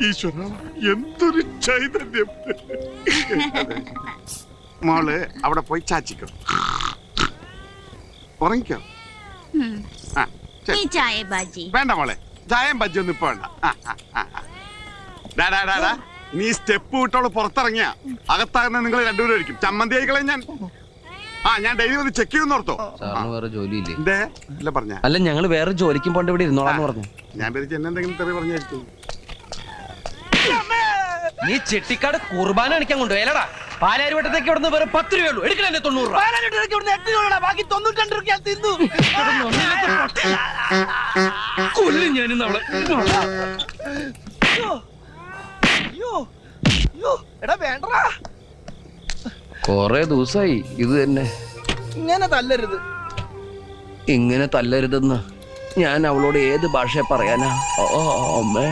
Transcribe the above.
ഈശ്വര, എന്തൊരു ചൈതന്യം. മോള് അവിടെ പോയി ചാച്ചിക്കോ, ഉറങ്ങിക്കോ. ചായ ബാജി വേണ്ട മോളെ, ചായം ബജ്ജി ഒന്നും ഇപ്പൊ വേണ്ട. നീ സ്റ്റെപ്പ് വിട്ടോളൂ പുറത്തിറങ്ങിയ അകത്താകുന്ന നിങ്ങൾ രണ്ടുപേരും ആയിരിക്കും. ചമ്മന്തി ആയിക്കളെ ഞാൻ. ഞാൻ ഡെയിലി ഒന്ന് ചെക്ക് ചെയ്യുന്നോർത്തോ. വേറെ ജോലിയില്ലേ? അല്ല പറഞ്ഞ അല്ല, ഞങ്ങള് വേറെ ജോലിക്കും പോണ്ട് ഇവിടെ ഇരുന്നോളാന്ന് പറഞ്ഞു. ഞാൻ പേരിച്ച് എന്നെ എന്തെങ്കിലും തെറി പറഞ്ഞായിരിക്കും. നീ ചെട്ടിക്കാട് കുർബാന അടിക്കാൻ കൊണ്ടുപോയല്ലടാ. പാലാരിവട്ടത്തേക്ക് ഇവിടുന്ന് വേറെ 10 രൂപയുള്ളൂ. എടുക്കലല്ലേ 90 രൂപ. ബാക്കി 92 രൂപ തിന്നു. കൊല്ലും ഞാനിന്ന് അവളെ. കൊറേ ദിവസായി ഇത് തന്നെ. ഇങ്ങനെ തല്ലരുതെന്ന് ഞാൻ അവളോട് ഏത് ഭാഷ പറയാനാ? അമ്മേ.